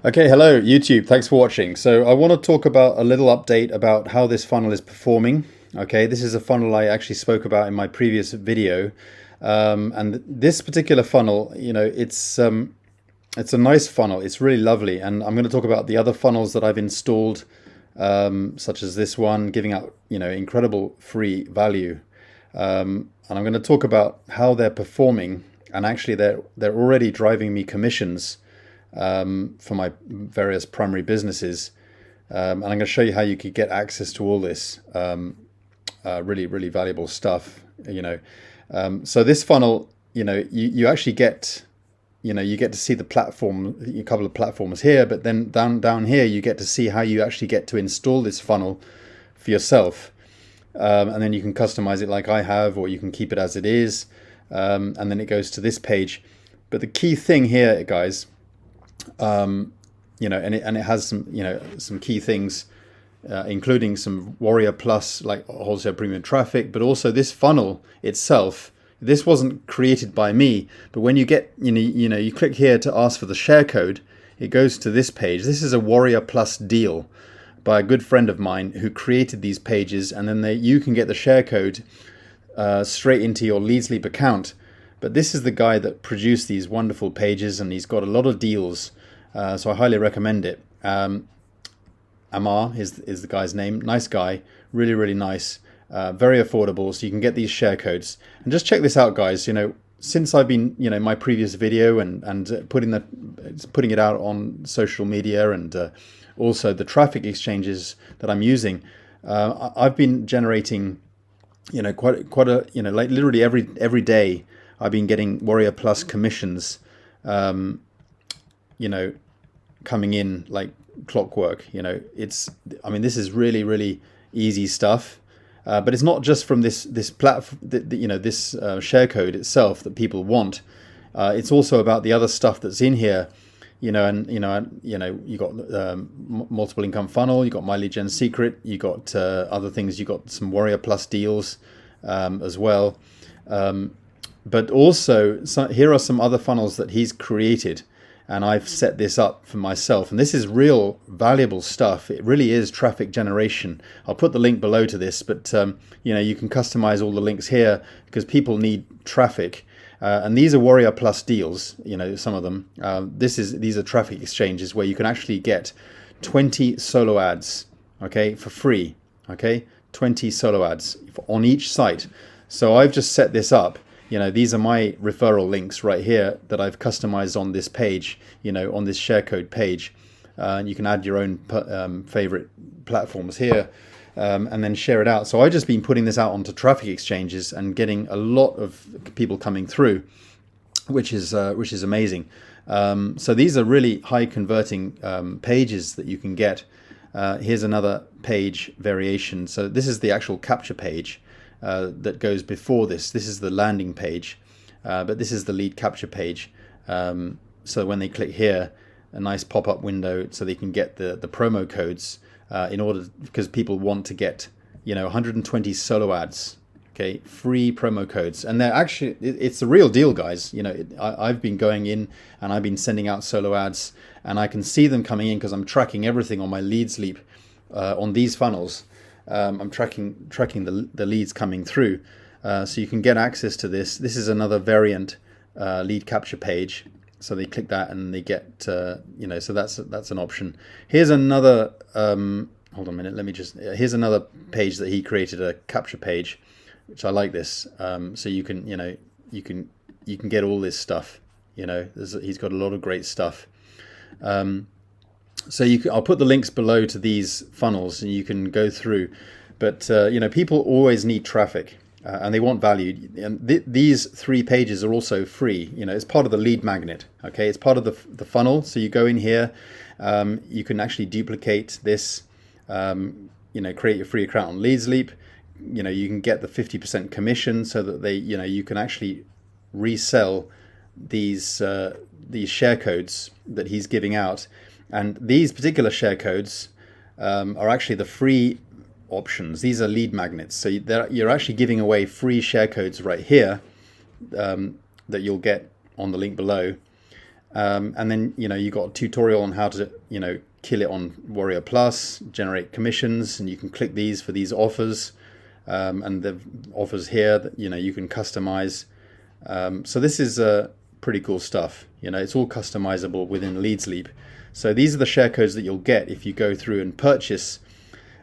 Okay, hello YouTube. Thanks for watching. So I want to talk about a little update about how this funnel is performing. Okay, this is a funnel I actually spoke about in my previous video, and this particular funnel, it's a nice funnel. It's really lovely, and I'm going to talk about the other funnels that I've installed, such as this one, giving out incredible free value, and I'm going to talk about how they're performing, and actually they're already driving me commissions for my various primary businesses. And I'm going to show you how you could get access to all this really valuable stuff. So this funnel, you actually get, you get to see the platform, a couple of platforms here, but then down here you get to see how you actually get to install this funnel for yourself. And then you can customize it like I have, or you can keep it as it is. And then it goes to this page. But the key thing here, guys, and it has some key things, including some Warrior Plus, like wholesale premium traffic, but also this funnel itself. This wasn't created by me, but when you get, you click here to ask for the share code, it goes to this page. This is a Warrior Plus deal by a good friend of mine who created these pages, and then you can get the share code straight into your Leads Leap account. But this is the guy that produced these wonderful pages, and he's got a lot of deals, so I highly recommend it. Amar is the guy's name. Nice guy, really nice, very affordable. So you can get these share codes, and just check this out, guys. Since I've been, my previous video and putting it out on social media, and also the traffic exchanges that I'm using, I've been generating, quite a, like literally every day. I've been getting Warrior Plus commissions, coming in like clockwork. This is really easy stuff. But it's not just from this platform, this share code itself that people want. It's also about the other stuff that's in here, you got multiple income funnel, you got my lead gen secret, you got other things, you got some Warrior Plus deals as well. But also, here are some other funnels that he's created, and I've set this up for myself. And this is real valuable stuff. It really is traffic generation. I'll put the link below to this, but you can customize all the links here because people need traffic. And these are Warrior Plus deals. Some of them. These are traffic exchanges where you can actually get 20 solo ads, okay, for free. Okay, 20 solo ads on each site. So I've just set this up. These are my referral links right here that I've customized on this page, on this share code page. You can add your own favorite platforms here, and then share it out. So I've just been putting this out onto traffic exchanges and getting a lot of people coming through, which is amazing. So these are really high converting pages that you can get. Here's another page variation. So this is the actual capture page. That goes before this. This is the landing page, but this is the lead capture page. So when they click here, a nice pop-up window so they can get the promo codes because people want to get 120 solo ads, okay, free promo codes, and they're actually it's the real deal, guys. I've been going in and I've been sending out solo ads, and I can see them coming in because I'm tracking everything on my Leads Leap on these funnels. I'm tracking the leads coming through, so you can get access to this. This is another variant lead capture page. So they click that and they get, so that's an option. Here's another. Hold on a minute. Let me just. Here's another page that he created, a capture page, which I like this. So you can you can get all this stuff. He's got a lot of great stuff. So I'll put the links below to these funnels, and you can go through. But people always need traffic, and they want value. And these 3 pages are also free. It's part of the lead magnet. Okay, it's part of the funnel. So you go in here, you can actually duplicate this. Create your free account on Leads Leap. You can get the 50% commission, so that you can actually resell these share codes that he's giving out. And these particular share codes are actually the free options. These are lead magnets. So you're actually giving away free share codes right here that you'll get on the link below. And then, you got a tutorial on how to, kill it on Warrior Plus, generate commissions, and you can click these for these offers. And the offers here that, you can customize. So this is pretty cool stuff. It's all customizable within Leads Leap. So these are the share codes that you'll get if you go through and purchase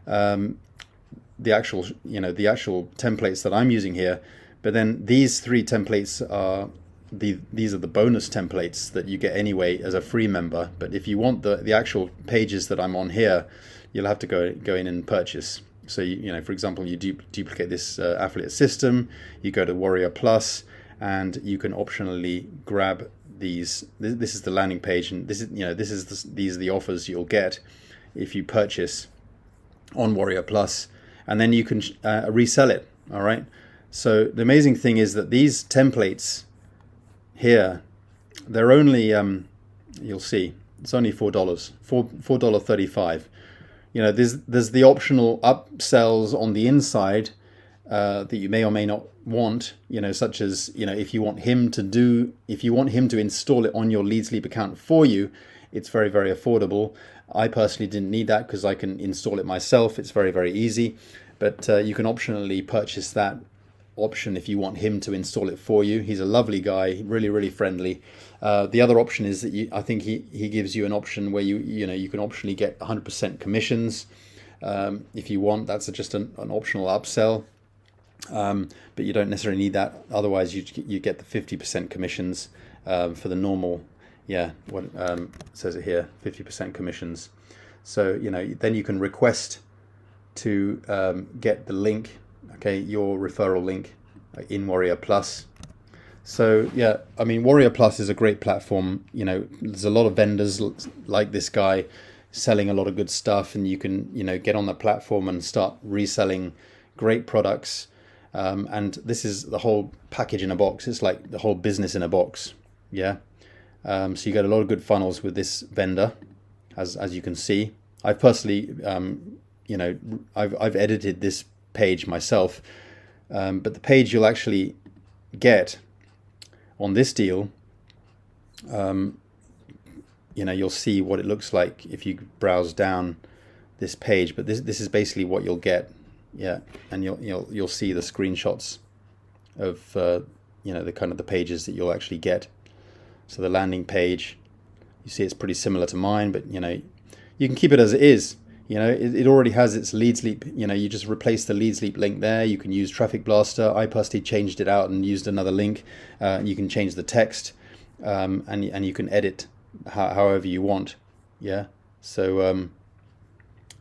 the actual templates that I'm using here. But then these 3 templates are these are the bonus templates that you get anyway as a free member. But if you want the actual pages that I'm on here, you'll have to go in and purchase. So for example, you duplicate this affiliate system, you go to Warrior Plus, and you can optionally grab these. This is the landing page, and these are the offers you'll get if you purchase on Warrior Plus, and then you can resell it. All right. So the amazing thing is that these templates here, they're only you'll see it's only $4.35. There's the optional upsells on the inside that you may or may not want, such as, if you want him to install it on your Leads Leap account for you, it's very, very affordable. I personally didn't need that because I can install it myself. It's very, very easy, but you can optionally purchase that option if you want him to install it for you. He's a lovely guy, really, really friendly. The other option is that I think he gives you an option where you can optionally get 100% commissions if you want. That's just an optional upsell, but you don't necessarily need that. Otherwise, you get the 50% commissions for the normal. What says it here, 50% commissions. So then you can request to get the link. Okay, your referral link in Warrior Plus. So Warrior Plus is a great platform. There's a lot of vendors like this guy selling a lot of good stuff, and you can get on the platform and start reselling great products. And this is the whole package in a box. It's like the whole business in a box. So you get a lot of good funnels with this vendor, as you can see. I've personally, I've edited this page myself, but the page you'll actually get on this deal, you'll see what it looks like if you browse down this page. But this is basically what you'll get, and you'll see the screenshots of the kind of the pages that you'll actually get. So the landing page, you see it's pretty similar to mine, but you can keep it as it is. It already has its Leads Leap. You just replace the Leads Leap link there. You can use Traffic Blaster. I personally changed it out and used another link. You can change the text, and you can edit however you want. So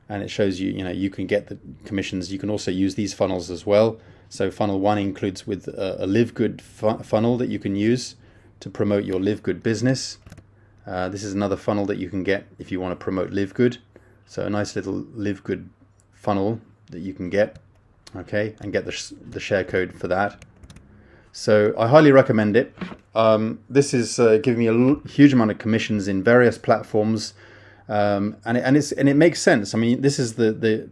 and it shows you can get the commissions. You can also use these funnels as well. So funnel 1 includes with a Live Good funnel that you can use to promote your Live Good business. This is another funnel that you can get if you want to promote Live Good. So a nice little Live Good funnel that you can get, okay, and get the share code for that. So I highly recommend it. This is giving me a huge amount of commissions in various platforms, and it makes sense. I mean, this is the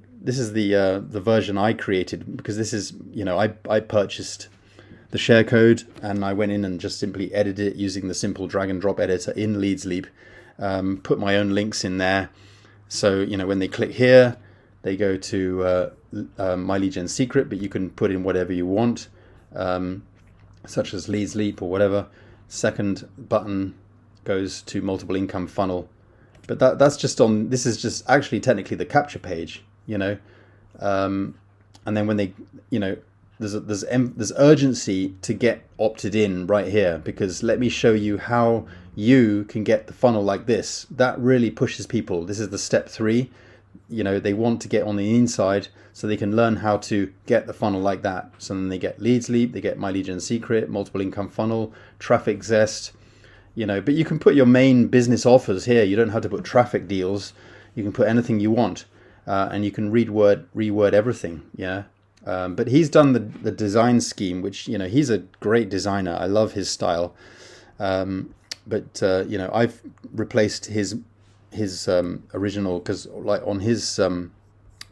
version I created, because this is I purchased the share code and I went in and just simply edited it using the simple drag and drop editor in Leads Leap. Put my own links in there. So, when they click here, they go to My Lead Gen Secret, but you can put in whatever you want, such as Leads Leap or whatever. Second button goes to Multiple Income Funnel. But that's just on, this is just actually technically the capture page, and then when they, there's urgency to get opted in right here, because let me show you how you can get the funnel like this. That really pushes people. This is the step 3. They want to get on the inside so they can learn how to get the funnel like that. So then they get Leads Leap, they get My Lead Gen Secret, Multiple Income Funnel, Traffic Zest, but you can put your main business offers here. You don't have to put traffic deals. You can put anything you want, and you can reword everything. But he's done the design scheme, which, he's a great designer. I love his style. But I've replaced his original, because like on his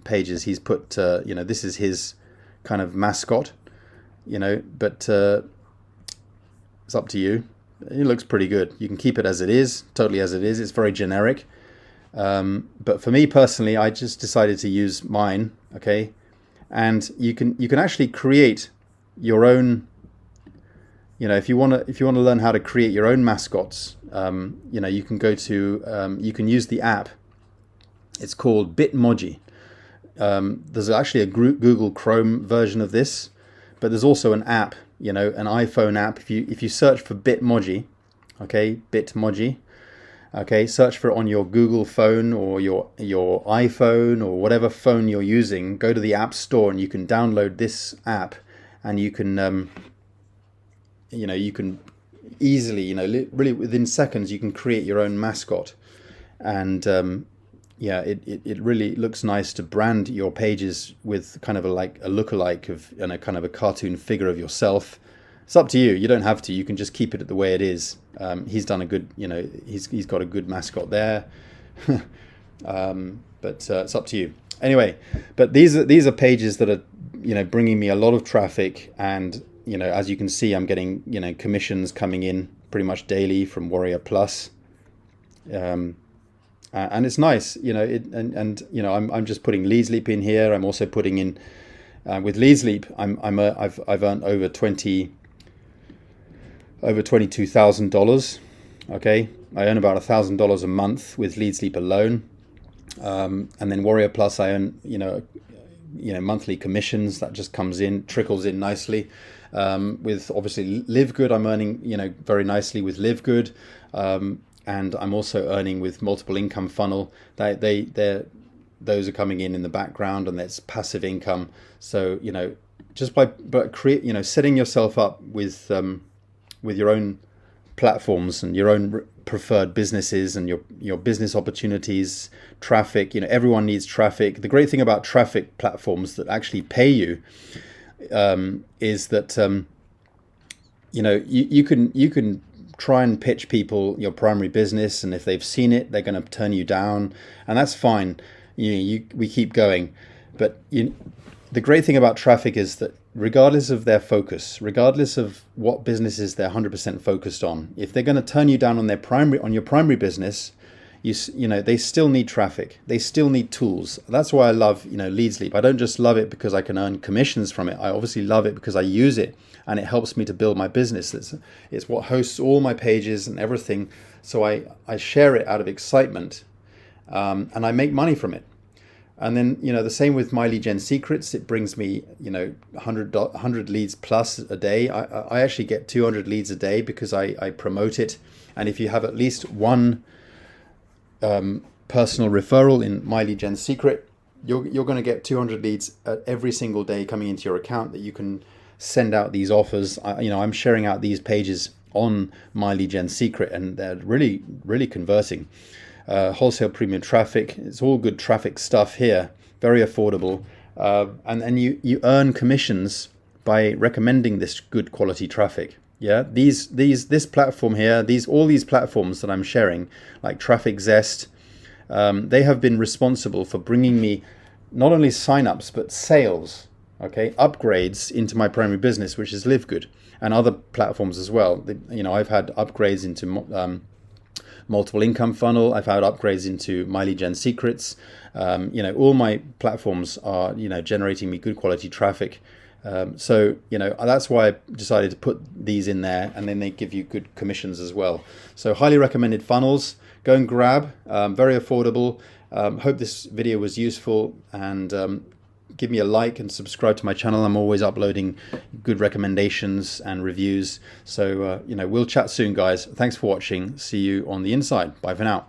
pages he's put this is his kind of mascot, but it's up to you. it looks pretty good. You can keep it as it is, totally as it is. It's very generic. But for me personally, I just decided to use mine. Okay, and you can actually create your own. If you want to learn how to create your own mascots, you can go to you can use the app. It's called Bitmoji. There's actually a Google Chrome version of this, but there's also an app, an iPhone app. If you search for Bitmoji, okay, Bitmoji, okay, search for it on your Google phone or your iPhone or whatever phone you're using. Go to the App Store and you can download this app, and you can you can easily, really within seconds, you can create your own mascot. And it really looks nice to brand your pages with kind of a lookalike of, kind of a cartoon figure of yourself. It's up to you. You don't have to. You can just keep it the way it is. He's done a good, he's got a good mascot there. But it's up to you. Anyway, but these are pages that are, bringing me a lot of traffic, and as you can see, I'm getting, commissions coming in pretty much daily from Warrior Plus. And it's nice, I'm just putting Leads Leap in here. I'm also putting in, with Leads Leap, I've earned over $22,000. Okay. I earn about $1,000 a month with Leads Leap alone. And then Warrior Plus, I earn, monthly commissions that just trickles in nicely. With obviously Live Good, I'm earning, very nicely with Live Good. And I'm also earning with Multiple Income Funnel. Those are coming in the background, and that's passive income. So, just by setting yourself up with your own platforms and your own preferred businesses and your business opportunities, traffic. Everyone needs traffic. The great thing about traffic platforms that actually pay you is that you can try and pitch people your primary business, and if they've seen it, they're going to turn you down, and that's fine. We keep going, but the great thing about traffic is that regardless of their focus, regardless of what businesses they're 100% focused on, if they're going to turn you down on your primary business, they still need traffic. They still need tools. That's why I love Leads Leap. I don't just love it because I can earn commissions from it. I obviously love it because I use it and it helps me to build my business. It's what hosts all my pages and everything. So I share it out of excitement, and I make money from it. And then, the same with My Lead Gen Secrets. It brings me, 100 leads plus a day. I actually get 200 leads a day because I promote it. And if you have at least one personal referral in My Lead Gen Secret, you're going to get 200 leads every single day coming into your account that you can send out these offers. I'm sharing out these pages on My Lead Gen Secret, and they're really, really converting. Wholesale premium traffic. It's all good traffic stuff here. Very affordable. And you earn commissions by recommending this good quality traffic. Yeah, this platform here, all these platforms that I'm sharing, like Traffic Zest, they have been responsible for bringing me not only signups but sales, okay, upgrades into my primary business, which is Live Good, and other platforms as well. I've had upgrades into Multiple Income Funnel. I've had upgrades into My Lead Gen Secrets. All my platforms are generating me good quality traffic. So that's why I decided to put these in there, and then they give you good commissions as well. So highly recommended funnels. Go and grab. Very affordable. Hope this video was useful, and give me a like and subscribe to my channel. I'm always uploading good recommendations and reviews. So we'll chat soon, guys. Thanks for watching. See you on the inside. Bye for now.